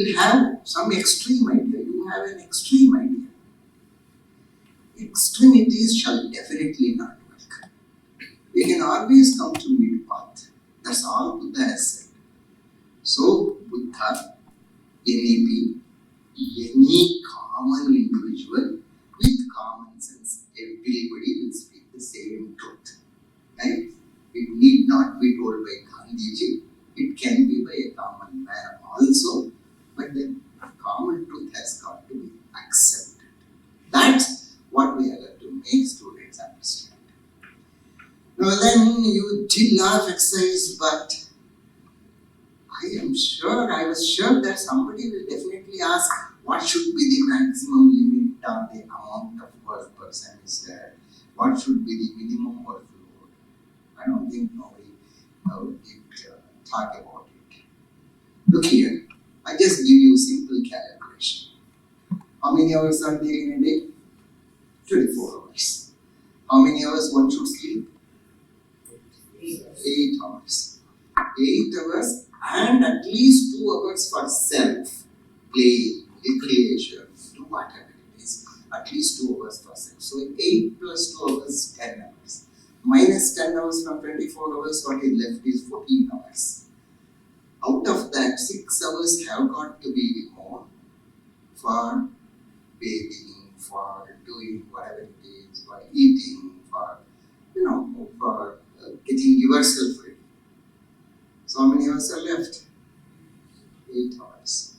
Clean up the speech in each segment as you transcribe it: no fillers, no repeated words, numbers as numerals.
will have some extreme idea. You have an extreme idea. Extremities shall definitely not work. We can always come to mid path. That's all Buddha has said. So, Buddha, NAP, any common individual with common sense, everybody will speak the same truth. Right? It need not be told by Gandhiji. It can be by a common man also, but the common truth has got to be accepted. That's what we have to make students understand. Now then, you did a lot of exercise, but I was sure that somebody will definitely ask what should be the maximum limit or the amount of work person is there. What should be the minimum workload? I don't think nobody would talk about it. Look here, I just give you simple calculation. How many hours are there in a day? 24 hours. How many hours one should sleep? 8 hours. 8 hours and at least 2 hours for self, play, recreation, do whatever it is. At least 2 hours for self. So 8 plus 2 hours, 10 hours. Minus 10 hours from 24 hours, what is left is 14 hours. Out of that, 6 hours have got to be more for bathing, for doing whatever it is, for eating, for getting yourself ready. So how many hours are left? 8 hours.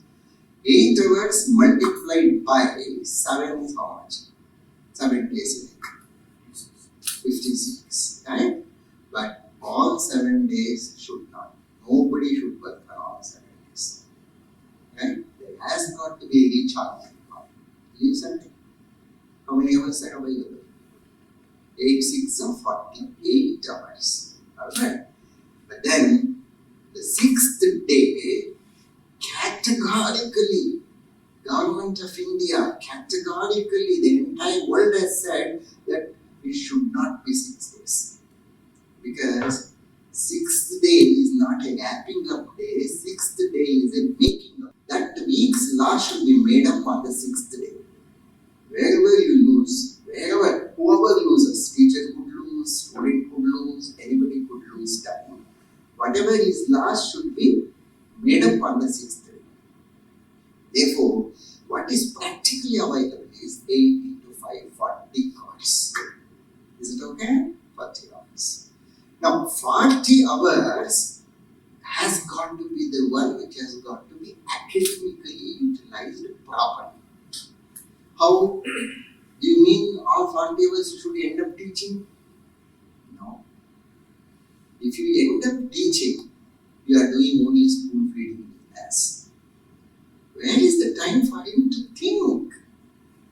8 hours multiplied by 7 is how much? 7 days in a week. 56, right? But all 7 days should not. Nobody should work for all 7 days. Right? There has got to be a recharge. Leave something. How many hours are available? 8, 6 are 48 hours. Alright. But then, the 6th day, categorically, Government of India, categorically, the entire world has said that it should not be 6 days. Because 6th day is not a wrapping up day, 6th day is a making up. That week's law should be made up on the 6th day. Wherever you lose, whoever loses, teacher could lose, student could lose, anybody could lose time. Whatever is lost should be made up on the 6th day. Therefore, what is practically available is 8 into 5, 40 hours. Is it okay? 40 hours. Now, 40 hours has got to be the one which has got to be academically utilized properly. How? Do you mean all 40 hours should end up teaching? No. If you end up teaching, you are doing only spoon feeding business. Where is the time for him to think?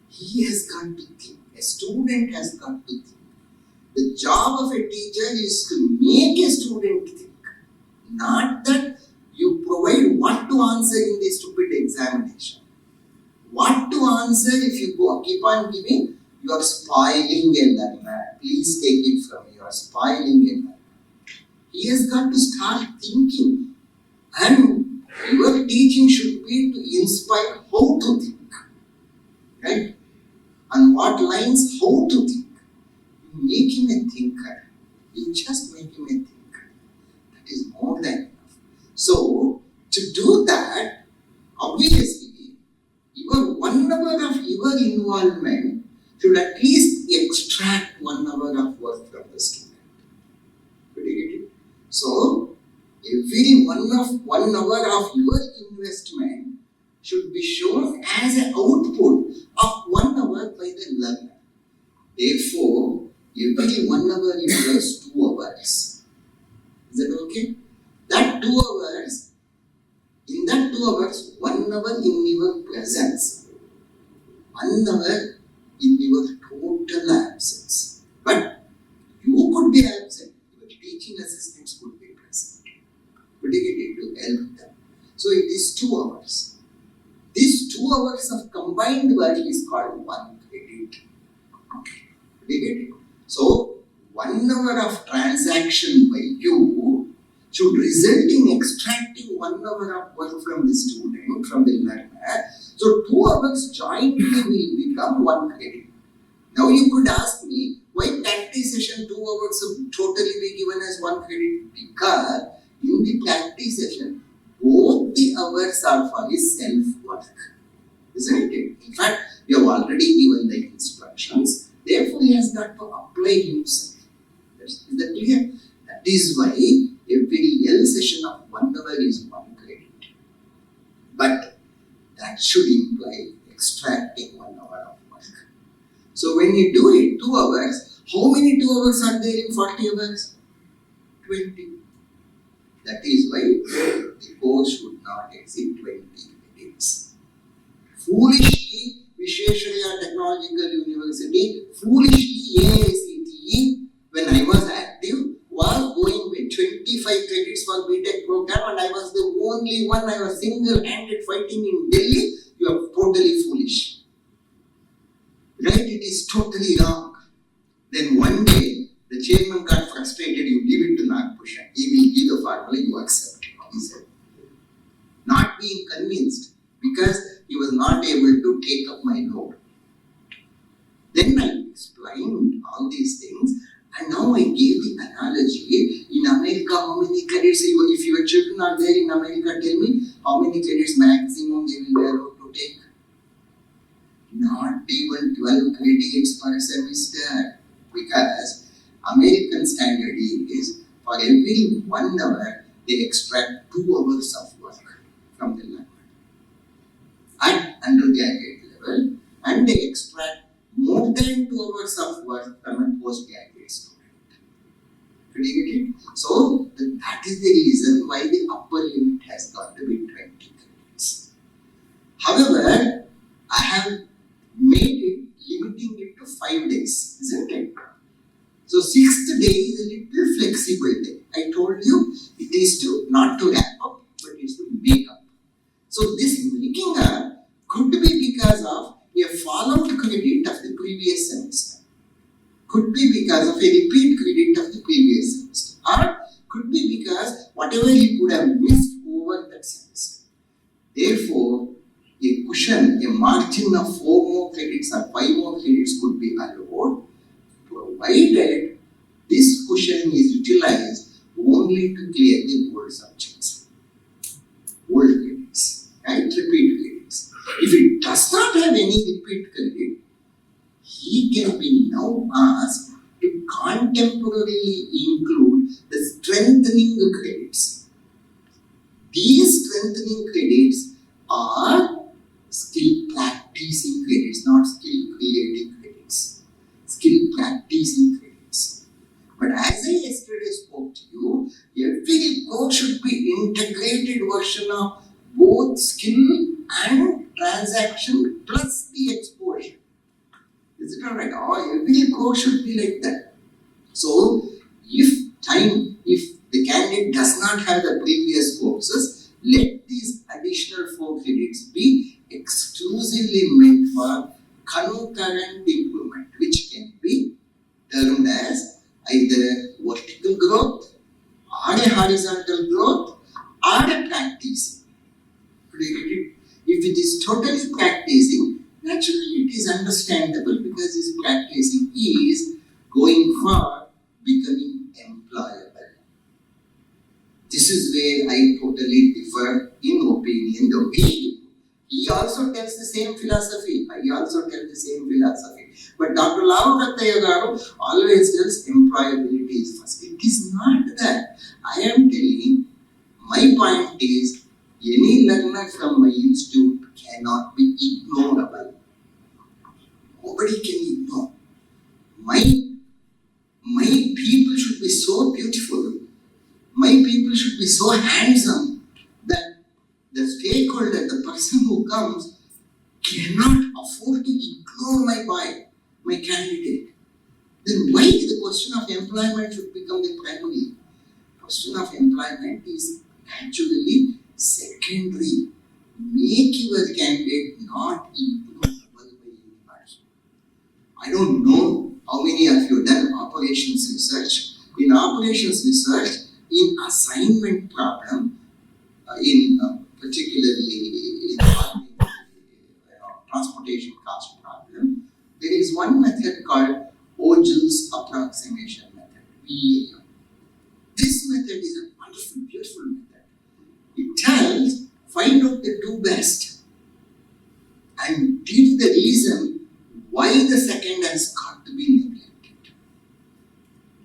He has got to think. A student has got to think. The job of a teacher is to make a student think. Not that you provide what to answer in the stupid examination. What to answer if you keep on giving, you are spoiling a learner. Please take it from me, you are spoiling a learner. He has got to start thinking. And your teaching should be to inspire how to think. Right? On what lines, how to think. You make him a thinker. You just make him a thinker. That is more than enough. So, to do that, obviously, your 1 hour of your involvement should at least extract 1 hour of work from the student. Did you get it? So, every 1 hour of your investment should be shown as an output of 1 hour by the learner. Therefore, every 1 hour equals 2 hours. Is that okay? That 2 hours, in that 2 hours, 1 hour in your presence, 1 hour in your total absence. But you could be absent, your teaching assistants could be present. Could you get it to help them? So it is 2 hours. These 2 hours of combined work is called 1 credit. Could you get it? So 1 hour of transaction by you should result in extracting 1 hour of work from the student, from the learner. So 2 hours jointly will become 1 credit. Now you could ask me, why practice session 2 hours should totally be given as 1 credit? Because in the practice session, both the hours are for his self-work. Isn't it? In fact, we have already given the instructions. Therefore, he has got to apply himself. Is that clear? That is why every L session of 1 hour is 1 credit. But that should imply extracting 1 hour of work. So when you do it 2 hours, how many 2 hours are there in 40 hours? 20. That is why the course should not exceed 20 credits. Foolishly, Visvesvaraya Technological University, foolishly AICTE, when I was active, was going with 25 credits for BTech program, and I was the only one. I was single-handed fighting in Delhi. You are totally foolish. Right? It is totally wrong. Then one day, the chairman got frustrated. You leave it to Nagpushan. He will give the formula, you accept it. He said, not being convinced because he was not able to take up my load. Then I explained all these things, and now I gave the analogy. In America, how many credits, if your children are there in America, tell me how many credits maximum they will be allowed to take. Not even 12 credits per semester, because American standard is for every 1 hour they extract 2 hours of work from the learner at undergraduate level, and they extract more than 2 hours of work from a postgraduate student. Did you get it? So that is the reason why the upper limit has got to be 20 credits. However, I have made it, limiting it to 5 days, isn't it? So 6th day is a little flexible day. I told you it is to not to wrap up, but it is to make up. So this making up could be because of a fallout credit of the previous semester, could be because of a repeat credit of the previous semester, or could be because whatever you could have missed over that semester. Therefore, a cushion, a margin of 4 more credits or 5 more credits could be allowed, provided this cushion is utilized only to clear the old subjects, old credits, right? Repeat credits. If it does not have any repeat credit, he can be now asked to contemporarily include the strengthening credits. These strengthening credits are skill practicing credits, not skill creating credits. Skill practicing credits. But as I yesterday spoke to you, every course should be integrated version of both skill and transaction plus the exposure. Is it alright? Every course should be like that. So, if the candidate does not have the previous courses, let these additional 4 credits be exclusively meant for concurrent improvement, which can be termed as either vertical growth or a horizontal growth or a practicing. If it is totally practicing, naturally it is understandable because this practicing is going for becoming employable. This is where I totally differ in opinion. The way he also tells the same philosophy. I also tell the same philosophy. But Dr. Lavarataya Garu always tells employability is first. It is not that. I am telling, my point is, any learner from my institute cannot be ignorable. Nobody can ignore. My people should be so beautiful. My people should be so handsome that the stakeholder, the person who comes, cannot afford to ignore my candidate. Then why the question of employment should become the primary? Question of employment is actually secondary. Make your candidate not ignorable by anybody. I don't know how many of you have done operations research. In operations research, in assignment problem, particularly in transportation cost problem, there is one method called Ogel's approximation method, VAM. This method is a wonderful, beautiful method. It tells, find out the two best and give the reason why the second has got to be neglected.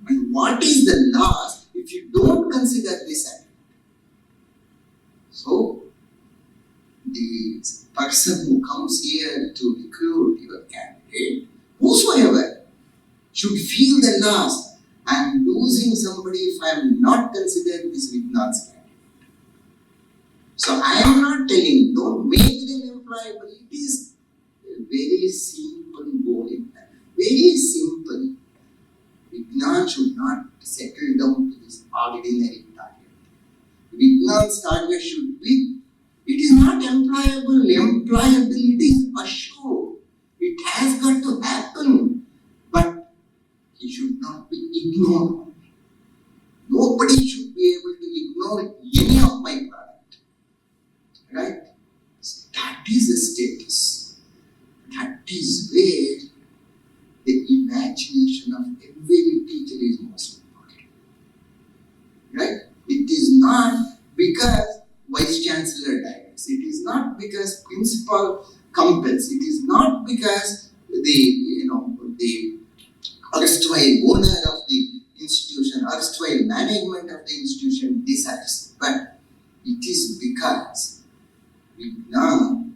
And what is the loss if you don't consider the second? So, the person who comes here to recruit your candidate, whosoever, should feel the loss. I am losing somebody if I am not considering this Vignan's candidate. So I am not telling, don't make them employable. It is a very simple goal in life. Very simple. Vignan should not settle down to this ordinary target. Vignan's target should be, it is not employable. Employability is assured. It has got to happen. But he should not be ignored. Nobody should be able to ignore any of my product. Right? So that is the status. That is where the imagination of every teacher is most important. Right? It is not because Vice Chancellor directs. It is not because principal compels. It is not because the erstwhile owner of the institution, erstwhile management of the institution decides. But it is because Vignan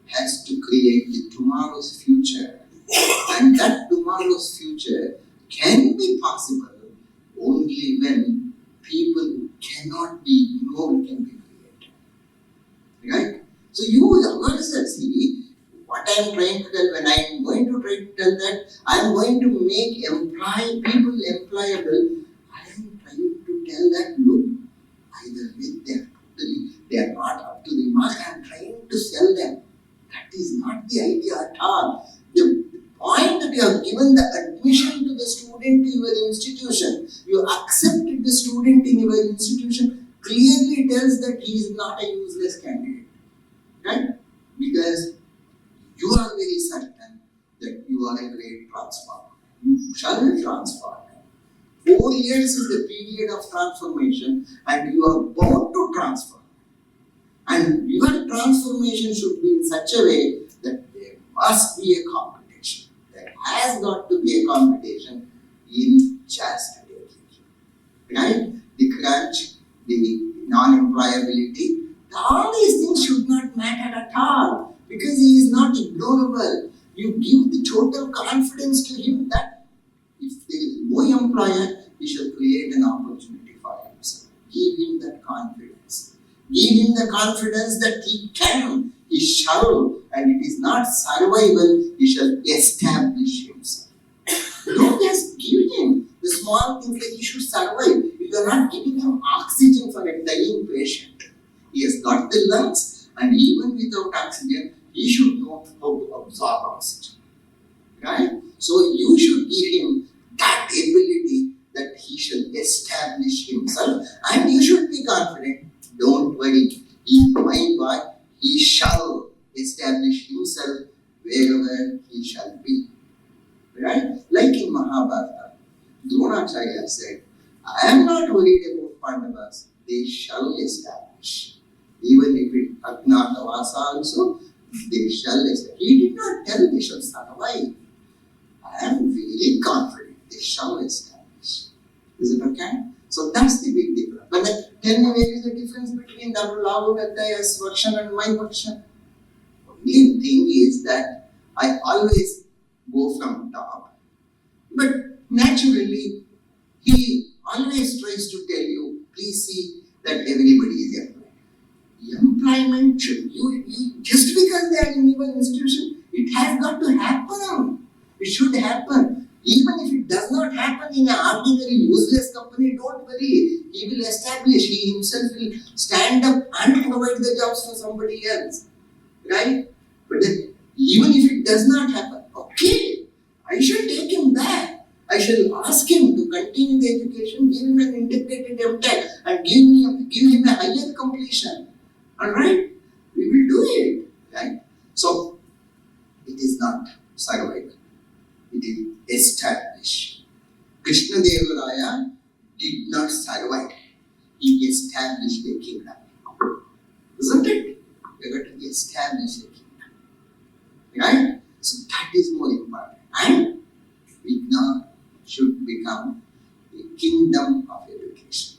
has to create the tomorrow's future. And that tomorrow's future can be possible only when people who cannot be ignored can be created. Right? So you yourself see, what I am trying to tell, when I am going to try to tell that I am going to make people employable, I am trying to tell that, look, either with them totally, they are not up to the mark, I am trying to sell them. That is not the idea at all. The point that you have given the admission to the student to your institution, you accepted the student in your institution, clearly tells that he is not a useless candidate. Right? Because you are very certain that you are a great transformer. You shall transform. 4 years is the period of transformation and you are bound to transform. And your transformation should be in such a way that there must be a competition. There has got to be a competition in just right? The crunch, the non-employability, all these things should not matter at all because he is not ignorable. You give the total confidence to him that if there is no employer, he shall create an opportunity for himself. Give him that confidence. Give him the confidence that he can, he shall, and it is not survival, he shall establish himself. Don't just give him the small things that he should survive. You are not giving him oxygen for a dying patient. He has got the lungs, and even without oxygen, he should know how to absorb oxygen. Right? So you should give him that ability that he shall establish himself, and you should be confident. Don't worry, he is my boy, he shall establish himself wherever he shall be. Right? Like in Mahabharata, Dronacharya said, I am not worried about Pandavas, they shall establish. Even if it Ajnatavasa also, they shall establish. He did not tell they shall survive. I am very confident they shall establish. Is it okay? So that's the big difference. But tell me, where is the difference between Lavu Gattaya's version and my version? The only thing is that I always go from top. But naturally, he always tries to tell you, please see that everybody is employed. Employment should, you just because they are in your institution, it has got to happen. It should happen. Even if it does not happen in an ordinary useless company, don't worry. He will establish, he himself will stand up and provide the jobs for somebody else. Right? But then, even if it does not happen, okay, I shall take him back. I shall ask him to continue the education, give him an integrated MTech, and give him a higher completion. Alright? We will do it. Right? So, it is not survival. It is established. Krishna Deva Raya did not survive. He established the kingdom. Isn't it? We got to establish a kingdom. Right? So that is more important. And Vignan should become a kingdom of education.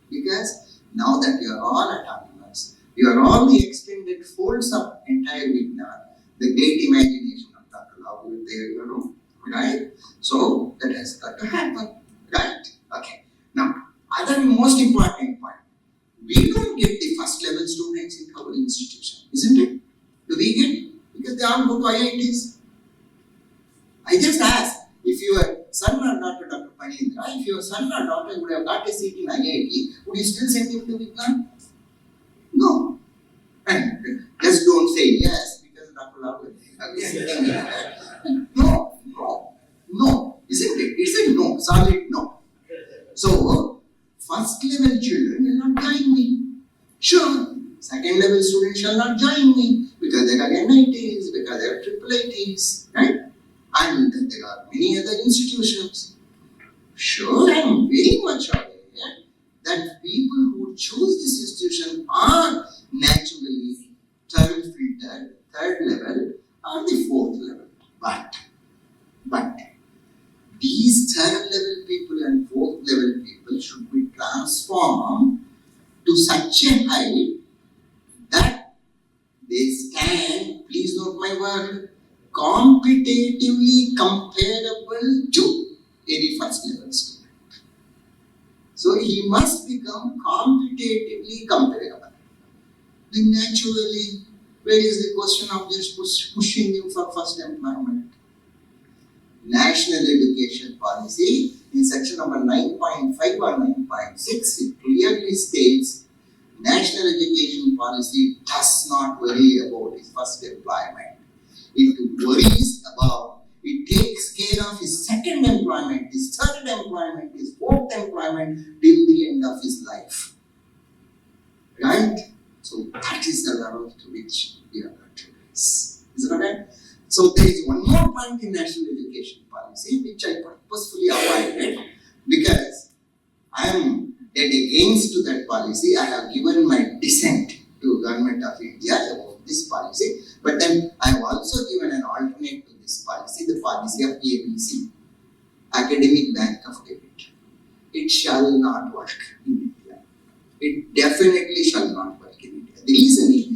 Because now that you are all autonomous, you are all the extended folds of entire Vignan, the great imagination of Dr. Rao is there in your room. Right? So that has got to happen. Right? Okay. Now, other most important point. We don't get the first level students in our institution, isn't it? Do we get? Because they all go to IITs. I just ask, if your son or daughter, Dr. Panindra, if your son or daughter would have got a seat in IIT, would you still send him to Vignan? No. And just don't say yes because Dr. Rao No. Isn't it? It's a no, solid no. So, first level children will not join me. Sure, second level students shall not join me because they are NITs, because they are IIITs, right? And there are many other institutions. Sure, I am very much aware that people who choose this institution are naturally third filter, third level, or the fourth level. But these third level people and fourth level people should be transformed to such a height that they stand, please note my word, competitively comparable to any first level student. So he must become competitively comparable. Then naturally, where is the question of just pushing you for first employment? National Education Policy in section number 9.5 or 9.6, it clearly states National Education Policy does not worry about his first employment. It takes care of his second employment, his third employment, his fourth employment till the end of his life. Right? So that is the level to which we are going to raise. Is it okay? So there is one more point in National Education Policy which I purposefully avoided because I am dead against to that policy. I have given my dissent to Government of India about this policy, but then I have also given an alternate to this policy, the policy of ABC, Academic Bank of Debit. It shall not work in India. It definitely shall not work in India. The reason is,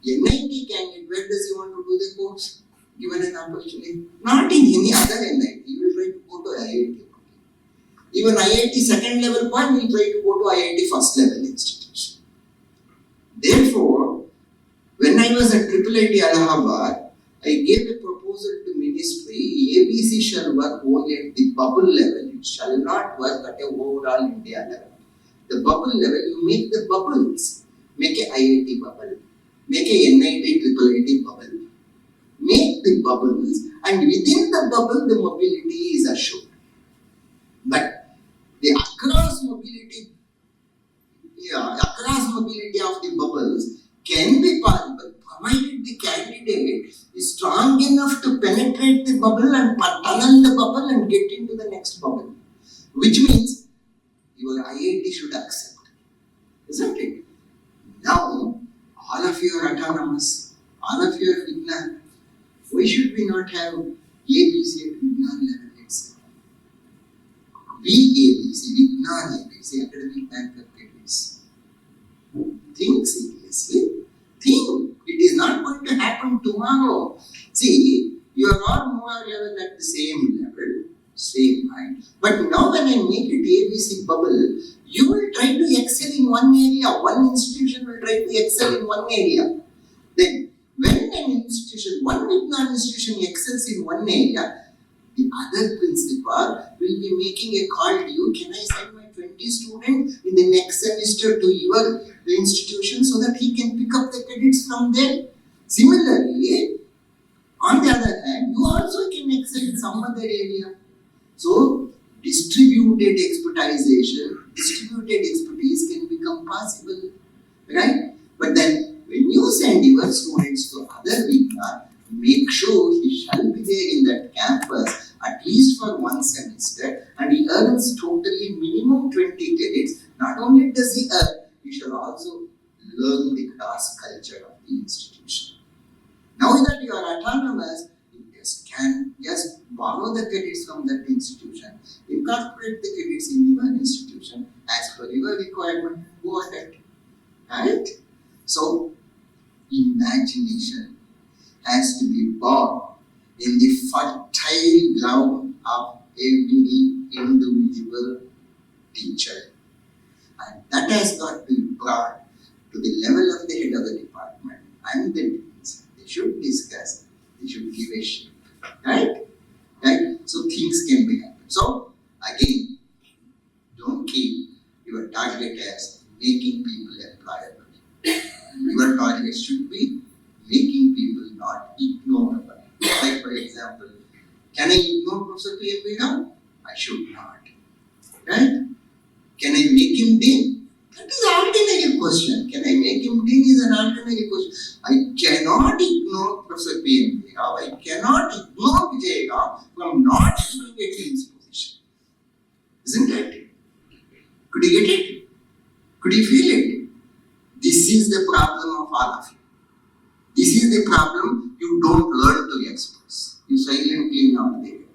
NIT candidate, where does he want to do the course? Given an opportunity. Not in any other NIT. He will try to go to IIT. Even IIT second level point, he will try to go to IIT first level institution. Therefore, when I was at IIIT Allahabad, I gave a proposal to ministry, ABC shall work only at the bubble level. It shall not work at a overall India level. The bubble level, you make the bubbles. Make a IIT bubble. Make a NIT IIIT bubble. Make the bubbles, and within the bubble, the mobility is assured. But the across mobility of the bubbles can be possible provided the candidate is strong enough to penetrate the bubble and tunnel the bubble and get into the next bubble. Which means your IIT should accept. Isn't it? Now, all of you are autonomous. All of you are Vignan. Why should we not have ABC at Vignan level itself? Vignan ABC, Academic Bank of Credits. Think seriously. Think. It is not going to happen tomorrow. See, you are all more level at the same level, same height. But now when I make it ABC bubble, you will try to excel in one area. One institution will try to excel in one area. Then, when an institution, one Vignan institution excels in one area, the other principal will be making a call to you. Can I send my 20 students in the next semester to your institution so that he can pick up the credits from there? Similarly, on the other hand, you also can excel in some other area. So distributed expertise can become possible, right? But then when you send your students to other Vignan, make sure he shall be there in that campus at least for one semester, and he earns totally minimum 20 credits. Not only does he earn, he shall also learn the class culture of the institution. Now that you are autonomous, you can just borrow the credits from that institution, incorporate the credits in your institution as per your requirement, go ahead. Right? So, imagination has to be born in the fertile ground of every individual teacher. And that has got to be brought to the level of the head of the department and the deans. They should discuss, they should give a shape. Right? Right? So things can be happened. So again, don't keep your target as making people employable. Your target should be making people not ignorable. Like for example, can I ignore Professor PMB now? I should not. Right? Can I make him dean? That is an alternative question. Can I make him dean is an alternative question. I cannot ignore Professor PMB Rao. I cannot ignore Vijay Rao from not being a dean's position. Isn't it? Could you get it? Could you feel it? This is the problem of all of you. This is the problem you don't learn to express. You silently navigate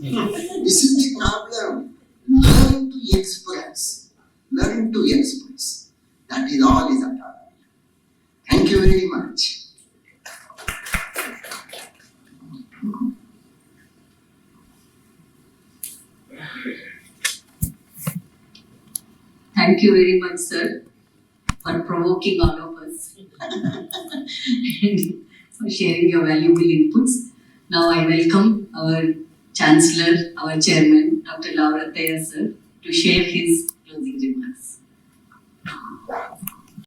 it. This is the problem. Learn to express. Learn to express. That is all is autonomy. Thank you very much. Thank you very much, sir, for provoking all of us and for sharing your valuable inputs. Now I welcome our Chancellor, our Chairman, Dr. Laurathaya sir, to share his closing remarks.